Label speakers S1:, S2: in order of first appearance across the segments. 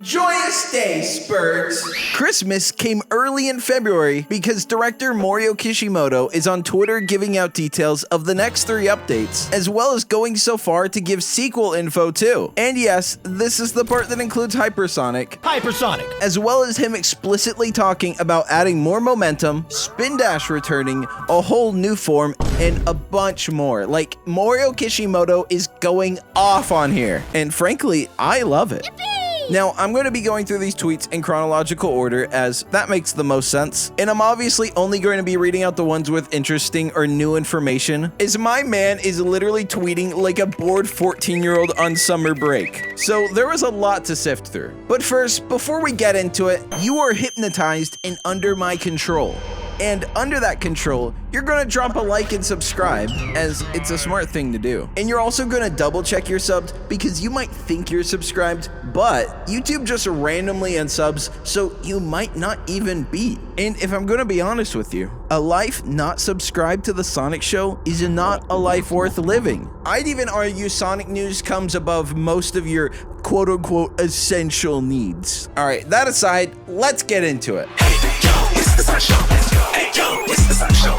S1: Joyous day, Spurts! Christmas came early in February because director Mario Kishimoto is on Twitter giving out details of the next 3 updates, as well as going so far to give sequel info too. And yes, this is the part that includes Hypersonic, as well as him explicitly talking about adding more momentum, Spindash returning, a whole new form, and a bunch more. Like, Mario Kishimoto is going off on here, and frankly, I love it. Now, I'm going to be going through these tweets in chronological order as that makes the most sense, and I'm obviously only going to be reading out the ones with interesting or new information, as my man is literally tweeting like a bored 14-year-old on summer break. So there was a lot to sift through. But first, before we get into it, you are hypnotized and under my control. And under that control, you're gonna drop a like and subscribe, as it's a smart thing to do. And you're also gonna double check you're subbed because you might think you're subscribed, but YouTube just randomly unsubs, so you might not even be. And if I'm gonna be honest with you, a life not subscribed to the Sonic Show is not a life worth living. I'd even argue Sonic news comes above most of your quote-unquote essential needs. All right, that aside, let's get into it.
S2: Hey, yo, it's the Sonic Show. Hey, yo, it's the Sonic Show.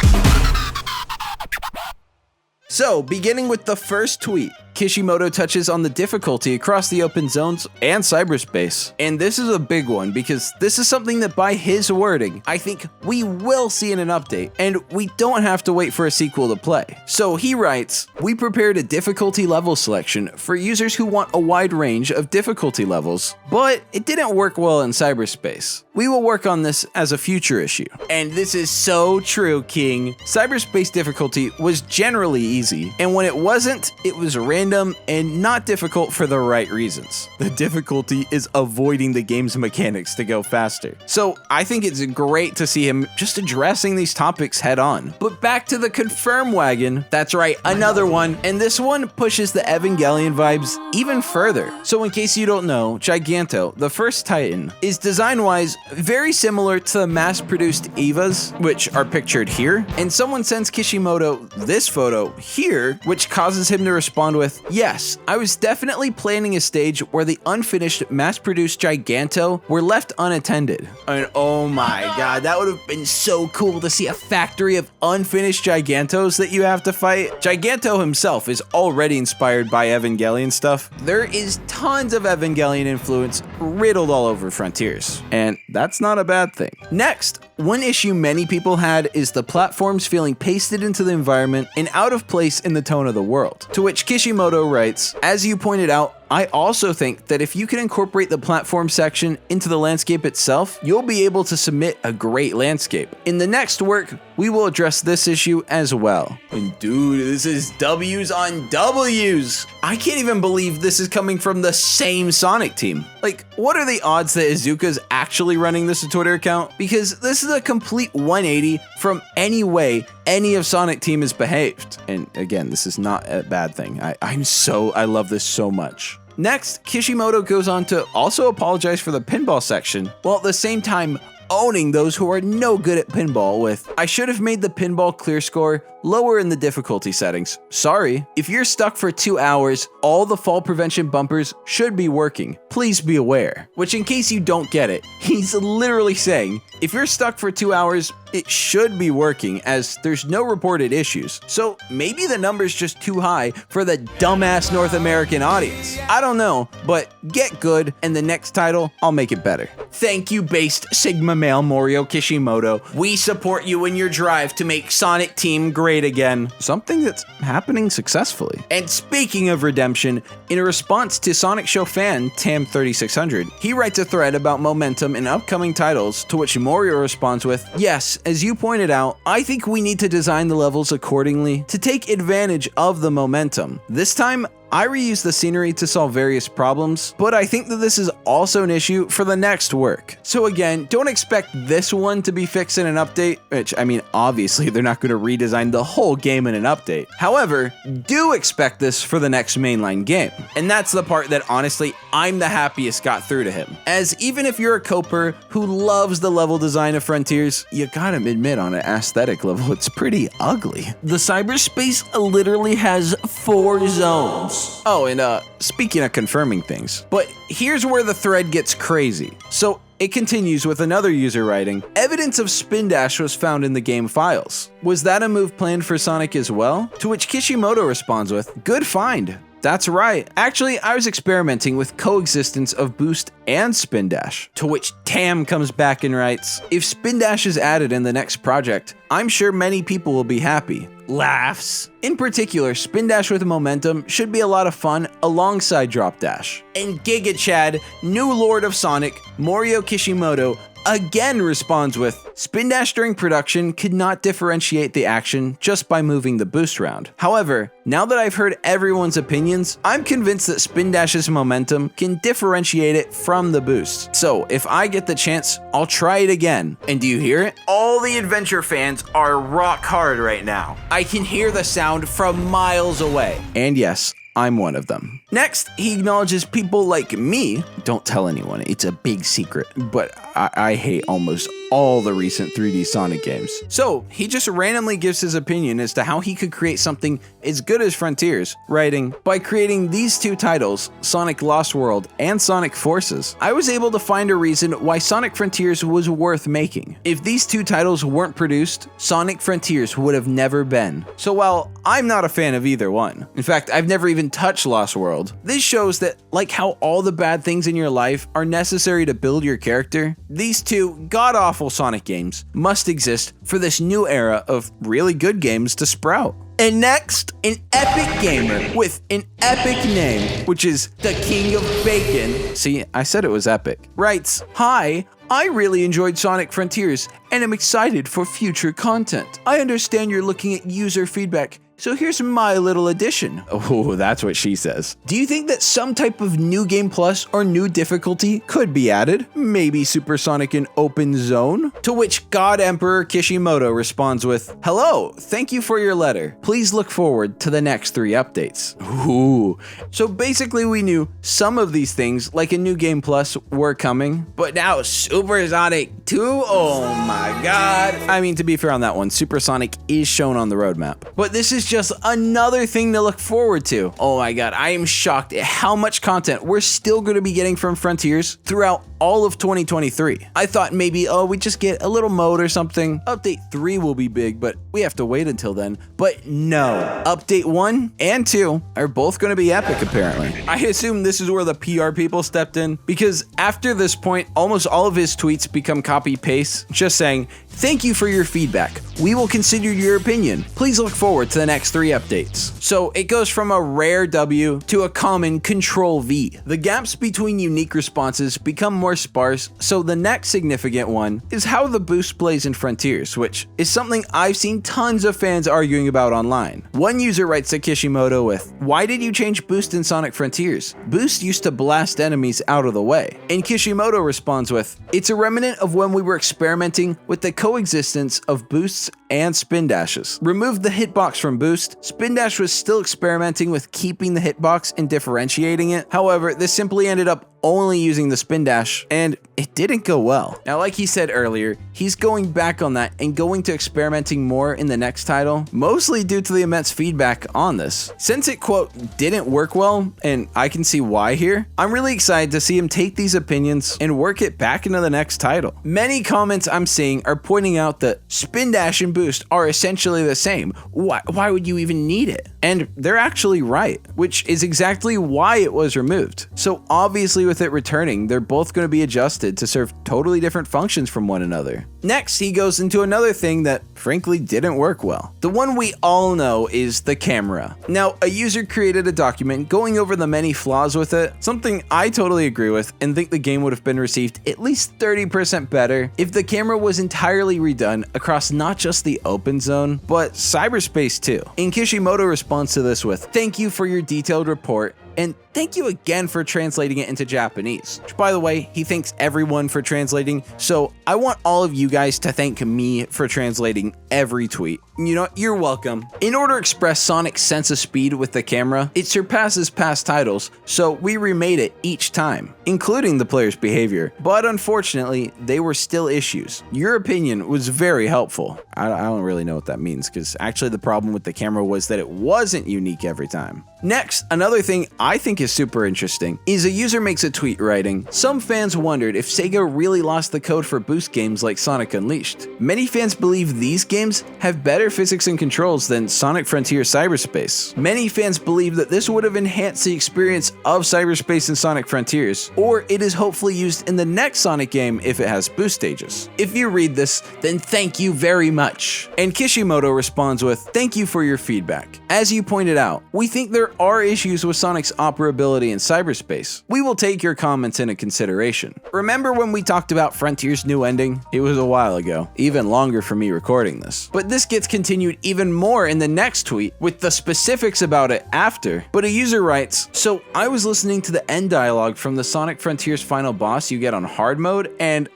S1: So, beginning with the first tweet, Kishimoto touches on the difficulty across the open zones and cyberspace. And this is a big one because this is something that by his wording, I think we will see in an update, and we don't have to wait for a sequel to play. So he writes, "We prepared a difficulty level selection for users who want a wide range of difficulty levels, but it didn't work well in cyberspace. We will work on this as a future issue." And this is so true, King. Cyberspace difficulty was generally easy, and when it wasn't, it was random and not difficult for the right reasons. The difficulty is avoiding the game's mechanics to go faster. So I think it's great to see him just addressing these topics head on. But back to the confirm wagon, that's right, another one, and this one pushes the Evangelion vibes even further. So in case you don't know, Giganto, the first Titan, is design-wise very similar to the mass-produced Evas, which are pictured here, and someone sends Kishimoto this photo here, which causes him to respond with, "Yes, I was definitely planning a stage where the unfinished mass-produced Giganto were left unattended." And oh my god, that would have been so cool to see a factory of unfinished Gigantos that you have to fight. Giganto himself is already inspired by Evangelion stuff. There is tons of Evangelion influence riddled all over Frontiers, and that's not a bad thing. Next, one issue many people had is the platforms feeling pasted into the environment and out of place in the tone of the world. To which Kishimoto writes, "As you pointed out, I also think that if you can incorporate the platform section into the landscape itself, you'll be able to submit a great landscape. In the next work, we will address this issue as well." And dude, this is W's on W's. I can't even believe this is coming from the same Sonic team. Like, what are the odds that Izuka's actually running this Twitter account? Because this is a complete 180 from any way any of Sonic team has behaved. And again, this is not a bad thing. I love this so much. Next, Kishimoto goes on to also apologize for the pinball section, while at the same time owning those who are no good at pinball with, "I should have made the pinball clear score lower in the difficulty settings. Sorry. If you're stuck for 2 hours, all the fall prevention bumpers should be working. Please be aware." Which, in case you don't get it, he's literally saying, if you're stuck for 2 hours, it should be working as there's no reported issues. So maybe the number's just too high for the dumbass North American audience. I don't know, but get good, and the next title, I'll make it better. Thank you, based Sigma male Mario Kishimoto. We support you in your drive to make Sonic Team great again. Something that's happening successfully. And speaking of redemption, in a response to Sonic Show fan Tam3600, he writes a thread about momentum in upcoming titles, to which Mario responds with, "Yes, as you pointed out, I think we need to design the levels accordingly to take advantage of the momentum. This time, I reuse the scenery to solve various problems, but I think that this is also an issue for the next work. So again, don't expect this one to be fixed in an update, which, I mean, obviously they're not going to redesign the whole game in an update. However, do expect this for the next mainline game. And that's the part that honestly, I'm the happiest got through to him. As even if you're a coper who loves the level design of Frontiers, you gotta admit on an aesthetic level, it's pretty ugly. The cyberspace literally has 4 zones.
S2: News.
S1: Oh, and speaking of confirming things, but here's where the thread gets crazy. So it continues with another user writing, evidence of Spindash was found in the game files. Was that a move planned for Sonic as well? To which Kishimoto responds with, good find. That's right. Actually, I was experimenting with coexistence of Boost and Spindash. To which Tam comes back and writes, if Spindash is added in the next project, I'm sure many people will be happy. Laughs. In particular, Spindash with Momentum should be a lot of fun alongside Drop Dash. And Giga Chad, new Lord of Sonic, Morio Kishimoto, again responds with, Spindash during production could not differentiate the action just by moving the boost round. However, now that I've heard everyone's opinions, I'm convinced that Spindash's momentum can differentiate it from the boost. So if I get the chance, I'll try it again. And do you hear it? All the adventure fans are rock hard right now. I can hear the sound from miles away. And yes, I'm one of them. Next, he acknowledges people like me. Don't tell anyone, it's a big secret, but I hate almost all the recent 3D Sonic games. So he just randomly gives his opinion as to how he could create something as good as Frontiers, writing, by creating these two titles, Sonic Lost World and Sonic Forces, I was able to find a reason why Sonic Frontiers was worth making. If these two titles weren't produced, Sonic Frontiers would have never been. So while I'm not a fan of either one, in fact, I've never even touched Lost World, this shows that, like how all the bad things in your life are necessary to build your character, these two god-awful Sonic games must exist for this new era of really good games to sprout. And next, an epic gamer with an epic name, which is the King of Bacon. See, I said it was epic. Writes, hi, I really enjoyed Sonic Frontiers and am excited for future content. I understand you're looking at user feedback, so here's my little addition. Oh, that's what she says. Do you think that some type of new game plus or new difficulty could be added? Maybe Supersonic in Open Zone? To which God Emperor Kishimoto responds with, hello, thank you for your letter. Please look forward to the next 3 updates. Ooh. So basically we knew some of these things, like a new game plus, were coming, but now Supersonic 2? Oh my god. I mean, to be fair on that one, Supersonic is shown on the roadmap. But this is just another thing to look forward to. Oh my god, I am shocked at how much content we're still going to be getting from Frontiers throughout all of 2023. I thought maybe, we just get a little mode or something. Update 3 will be big, but we have to wait until then. But no, Update 1 and 2 are both going to be epic apparently. I assume this is where the PR people stepped in, because after this point, almost all of his tweets become copy-paste, just saying, thank you for your feedback. We will consider your opinion. Please look forward to the next 3 updates. So it goes from a rare W to a common Control V. The gaps between unique responses become more sparse, so the next significant one is how the boost plays in Frontiers, which is something I've seen tons of fans arguing about online. One user writes to Kishimoto with, why did you change boost in Sonic Frontiers? Boost used to blast enemies out of the way. And Kishimoto responds with, it's a remnant of when we were experimenting with the coexistence of boosts and spin dashes. Removed the hitbox from boost, Spindash was still experimenting with keeping the hitbox and differentiating it. However, this simply ended up only using the spin dash, and it didn't go well. Now, like he said earlier, he's going back on that and going to experimenting more in the next title, mostly due to the immense feedback on this. Since it, quote, didn't work well, and I can see why here, I'm really excited to see him take these opinions and work it back into the next title. Many comments I'm seeing are pointing out that spin dash and boost are essentially the same. Why would you even need it? And they're actually right, which is exactly why it was removed. So obviously with it returning, they're both going to be adjusted to serve totally different functions from one another. Next, he goes into another thing that frankly didn't work well. The one we all know is the camera. Now, a user created a document going over the many flaws with it, something I totally agree with and think the game would have been received at least 30% better if the camera was entirely redone across not just the open zone, but cyberspace too. And Kishimoto responds to this with, thank you for your detailed report, and thank you again for translating it into Japanese. Which, by the way, he thanks everyone for translating, so I want all of you guys to thank me for translating every tweet. You know what? You're welcome. In order to express Sonic's sense of speed with the camera, it surpasses past titles, so we remade it each time, including the player's behavior. But unfortunately, they were still issues. Your opinion was very helpful. I don't really know what that means, because actually the problem with the camera was that it wasn't unique every time. Next, another thing I think is super interesting is a user makes a tweet writing, "Some fans wondered if Sega really lost the code for boost games like Sonic Unleashed. Many fans believe these games have better physics and controls than Sonic Frontiers Cyberspace. Many fans believe that this would have enhanced the experience of Cyberspace and Sonic Frontiers, or it is hopefully used in the next Sonic game if it has boost stages. If you read this, then thank you very much." And Kishimoto responds with, "Thank you for your feedback. As you pointed out, we think there are issues with Sonic's operability in Cyberspace. We will take your comments into consideration. Remember when we talked about Frontier's new ending? It was a while ago, even longer for me recording this. But this gets continued even more in the next tweet with the specifics about it after. But a user writes, "So I was listening to the end dialogue from the Sonic Frontiers final boss you get on hard mode, and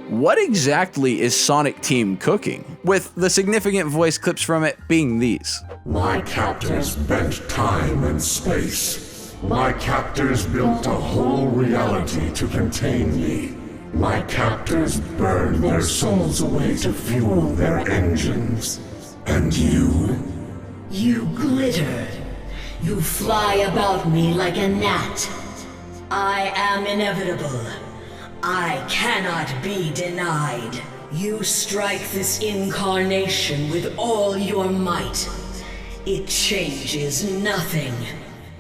S1: what exactly is Sonic Team cooking?" With the significant voice clips from it being these.
S3: My captors bent time and space. My captors built a whole reality to contain me. My captors burned their souls away to fuel their engines. And you?
S4: You glitter. You fly about me like a gnat. I am inevitable. I cannot be denied. You strike this incarnation with all your might. It changes nothing.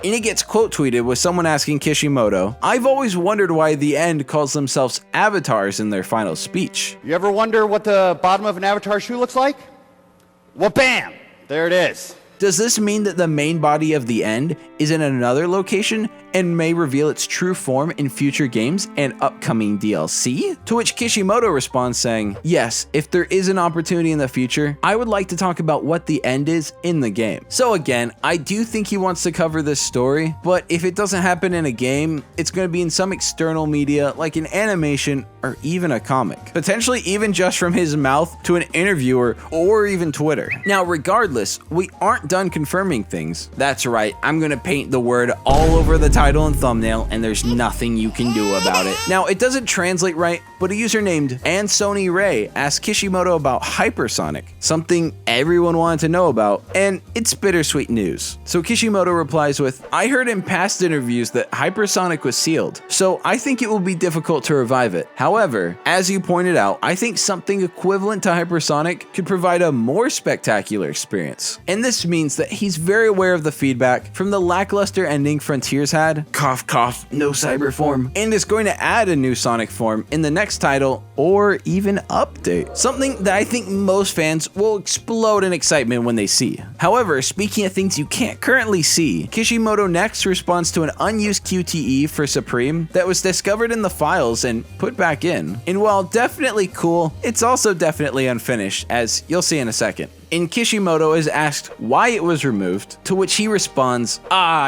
S1: And it gets quote tweeted with someone asking Kishimoto, "I've always wondered why the end calls themselves avatars in their final speech."
S5: You ever wonder what the bottom of an avatar shoe looks like? Well, bam! There it is.
S1: Does this mean that the main body of the end is in another location and may reveal its true form in future games and upcoming DLC? To which Kishimoto responds saying, "Yes, if there is an opportunity in the future, I would like to talk about what the end is in the game." So again, I do think he wants to cover this story, but if it doesn't happen in a game, it's going to be in some external media like an animation or even a comic. Potentially even just from his mouth to an interviewer or even Twitter. Now regardless, we aren't done confirming things. That's right, I'm gonna paint the word all over the title and thumbnail, and there's nothing you can do about it. Now, it doesn't translate right, but a user named Ansoni Ray asked Kishimoto about Hypersonic, something everyone wanted to know about, and it's bittersweet news. So Kishimoto replies with, "I heard in past interviews that Hypersonic was sealed, so I think it will be difficult to revive it. However, as you pointed out, I think something equivalent to Hypersonic could provide a more spectacular experience." And this means that he's very aware of the feedback from the lackluster ending Frontiers had, cough cough, no cyber form, and is going to add a new Sonic form in the next title or even update. Something that I think most fans will explode in excitement when they see. However, speaking of things you can't currently see, Kishimoto next responds to an unused QTE for Supreme that was discovered in the files and put back in. And while definitely cool, it's also definitely unfinished, as you'll see in a second. And Kishimoto is asked why it was removed, to which he responds,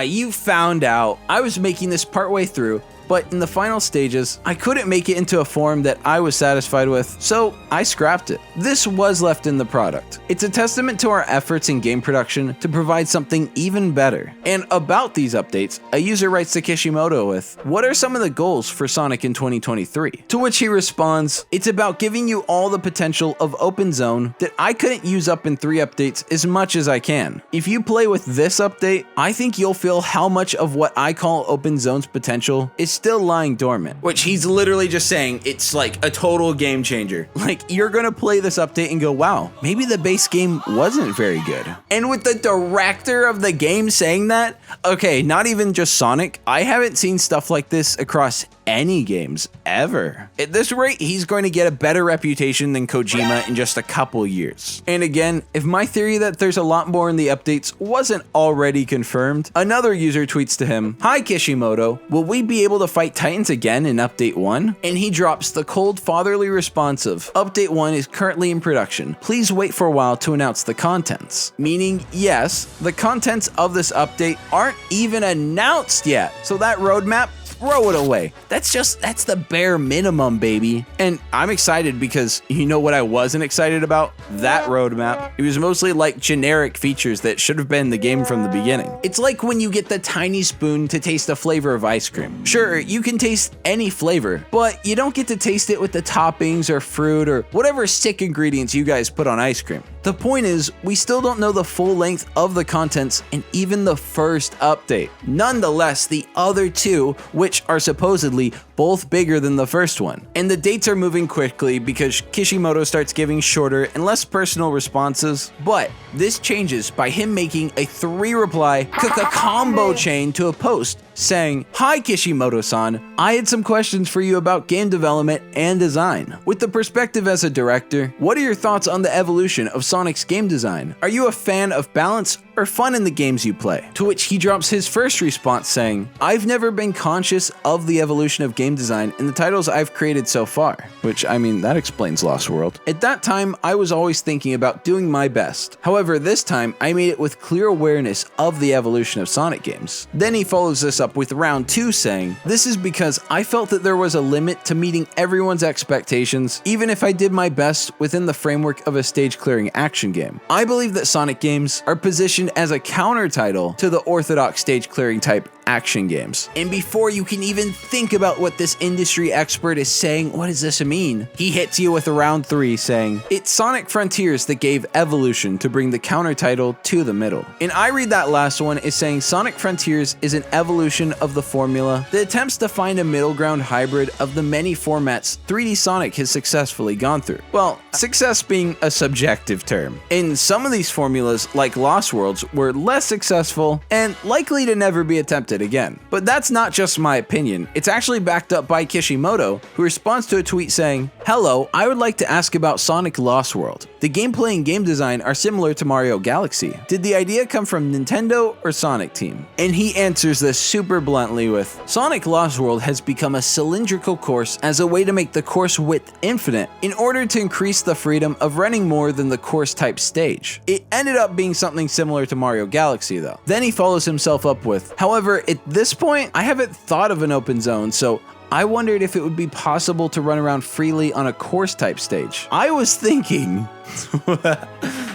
S1: "You found out. I was making this partway through, but in the final stages, I couldn't make it into a form that I was satisfied with, so I scrapped it. This was left in the product. It's a testament to our efforts in game production to provide something even better." And about these updates, a user writes to Kishimoto with, "What are some of the goals for Sonic in 2023? To which he responds, "It's about giving you all the potential of open zone that I couldn't use up in 3 updates as much as I can. If you play with this update, I think you'll feel how much of what I call open zone's potential is still lying dormant." Which he's literally just saying it's like a total game changer. Like, you're gonna play this update and go, wow, maybe the base game wasn't very good. And with the director of the game saying that, okay, not even just Sonic, I haven't seen stuff like this across any games ever. At this rate, he's going to get a better reputation than Kojima in just a couple years. And again, if my theory that there's a lot more in the updates wasn't already confirmed, another user tweets to him, "Hi Kishimoto, will we be able to fight Titans again in Update 1? And he drops the cold fatherly response of, "Update 1 is currently in production. Please wait for a while to announce the contents." Meaning, yes, the contents of this update aren't even announced yet. So that roadmap, throw it away. That's the bare minimum, baby. And I'm excited because you know what I wasn't excited about? That roadmap. It was mostly like generic features that should have been in the game from the beginning. It's like when you get the tiny spoon to taste a flavor of ice cream. Sure, you can taste any flavor, but you don't get to taste it with the toppings or fruit or whatever sick ingredients you guys put on ice cream. The point is, we still don't know the full length of the contents in even the first update. Nonetheless, the other two, which are supposedly both bigger than the first one. And the dates are moving quickly because Kishimoto starts giving shorter and less personal responses, but this changes by him making a 3-reply combo chain to a post saying, "Hi Kishimoto-san, I had some questions for you about game development and design. With the perspective as a director, what are your thoughts on the evolution of Sonic's game design? Are you a fan of balance or fun in the games you play?" To which he drops his first response saying, "I've never been conscious of the evolution of game design in the titles I've created so far." Which, I mean, that explains Lost World. "At that time, I was always thinking about doing my best. However, this time, I made it with clear awareness of the evolution of Sonic games." Then he follows this up with round 2 saying, "This is because I felt that there was a limit to meeting everyone's expectations, even if I did my best within the framework of a stage-clearing action game. I believe that Sonic games are positioned as a counter title to the orthodox stage-clearing type action games." And before you can even think about what this industry expert is saying, what does this mean? He hits you with a round 3 saying, "It's Sonic Frontiers that gave evolution to bring the counter title to the middle." And I read that last one as saying Sonic Frontiers is an evolution of the formula that attempts to find a middle ground hybrid of the many formats 3D Sonic has successfully gone through. Well, success being a subjective term. And some of these formulas, like Lost Worlds, were less successful and likely to never be attempted again. But that's not just my opinion, it's actually backed up by Kishimoto, who responds to a tweet saying, "Hello, I would like to ask about Sonic Lost World. The gameplay and game design are similar to Mario Galaxy. Did the idea come from Nintendo or Sonic team?" And he answers this super bluntly with, "Sonic Lost World has become a cylindrical course as a way to make the course width infinite in order to increase the freedom of running more than the course type stage. It ended up being something similar to Mario Galaxy though." Then he follows himself up with, "However, at this point, I haven't thought of an open zone, so I wondered if it would be possible to run around freely on a course type stage. I was thinking..."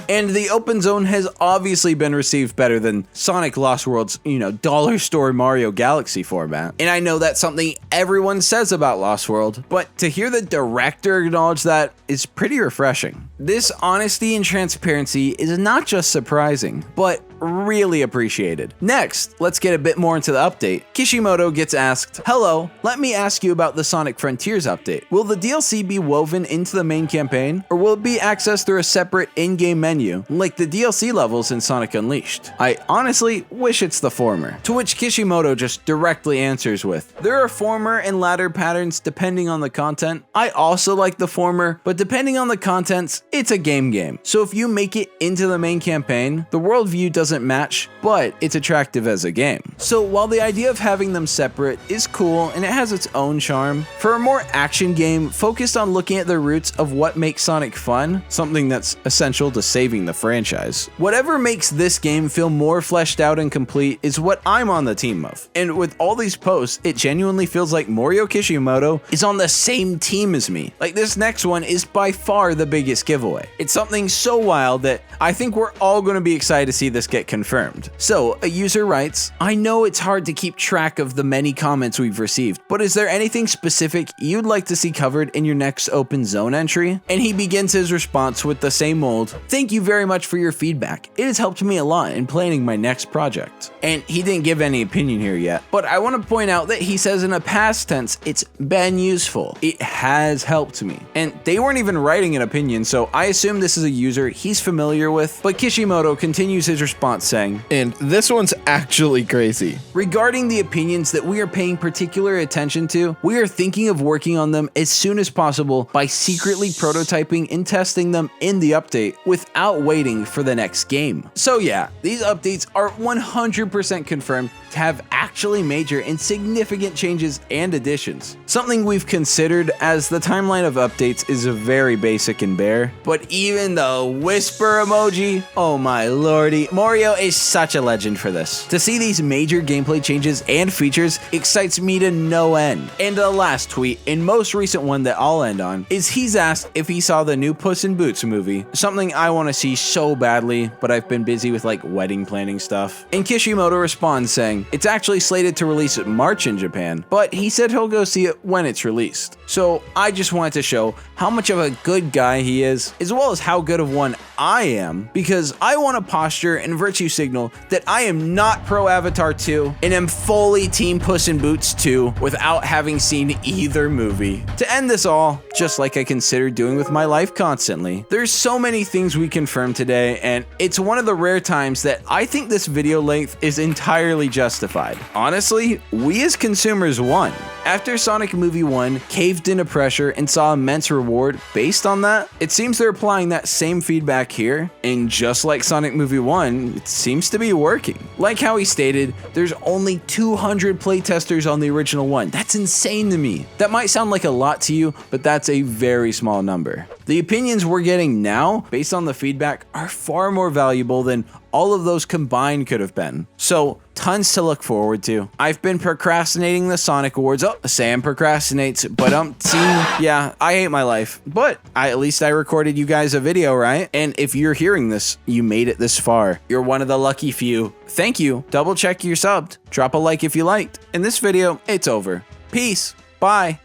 S1: And the open zone has obviously been received better than Sonic Lost World's, dollar store Mario Galaxy format. And I know that's something everyone says about Lost World, but to hear the director acknowledge that is pretty refreshing. This honesty and transparency is not just surprising, but really appreciated. Next, let's get a bit more into the update. Kishimoto gets asked, "Hello, let me ask you about the Sonic Frontiers update. Will the DLC be woven into the main campaign, or will it be accessed through a separate in-game menu, like the DLC levels in Sonic Unleashed? I honestly wish it's the former." To which Kishimoto just directly answers with, "There are former and latter patterns depending on the content. I also like the former, but depending on the contents, it's a game. So if you make it into the main campaign, the worldview doesn't match, but it's attractive as a game." So while the idea of having them separate is cool and it has its own charm, for a more action game focused on looking at the roots of what makes Sonic fun, something that's essential to saving the franchise, whatever makes this game feel more fleshed out and complete is what I'm on the team of. And with all these posts, it genuinely feels like Morio Kishimoto is on the same team as me. Like, this next one is by far the biggest giveaway. It's something so wild that I think we're all going to be excited to see this get confirmed. So a user writes, "I know it's hard to keep track of the many comments we've received, but is there anything specific you'd like to see covered in your next open zone entry?" And he begins his response with the same old, "Thank you very much for your feedback. It has helped me a lot in planning my next project." And he didn't give any opinion here yet, but I want to point out that he says in a past tense, it's been useful. It has helped me. And they weren't even writing an opinion, so I assume this is a user he's familiar with, but Kishimoto continues his response saying, and this one's actually crazy, "Regarding the opinions that we are paying particular attention to, we are thinking of working on them as soon as possible by secretly prototyping and testing them in the update without waiting for the next game." So yeah, these updates are 100% confirmed to have actually major and significant changes and additions. Something we've considered, as the timeline of updates is very basic and bare, but even the whisper emoji, oh my lordy, more Mario is such a legend for this. To see these major gameplay changes and features excites me to no end. And the last tweet, and most recent one that I'll end on, is he's asked if he saw the new Puss in Boots movie, something I want to see so badly, but I've been busy with like wedding planning stuff. And Kishimoto responds saying, it's actually slated to release in March in Japan, but he said he'll go see it when it's released. So I just wanted to show how much of a good guy he is, as well as how good of one I am, because I want to posture and virtue signal that I am not pro Avatar 2 and am fully team Puss in Boots 2 without having seen either movie. To end this all, just like I consider doing with my life constantly, there's so many things we confirmed today, and it's one of the rare times that I think this video length is entirely justified. Honestly, we as consumers won. After Sonic Movie 1 caved into pressure and saw immense reward based on that, it seems they're applying that same feedback here, and just like Sonic Movie 1, it seems to be working. Like how he stated, there's only 200 playtesters on the original one. That's insane to me. That might sound like a lot to you, but that's a very small number. The opinions we're getting now, based on the feedback, are far more valuable than all of those combined could have been. So, tons to look forward to. I've been procrastinating the Sonic Awards. Oh, Sam procrastinates, but see, yeah, I hate my life. But at least I recorded you guys a video, right? And if you're hearing this, you made it this far. You're one of the lucky few. Thank you. Double check you're subbed. Drop a like if you liked. In this video, it's over. Peace. Bye.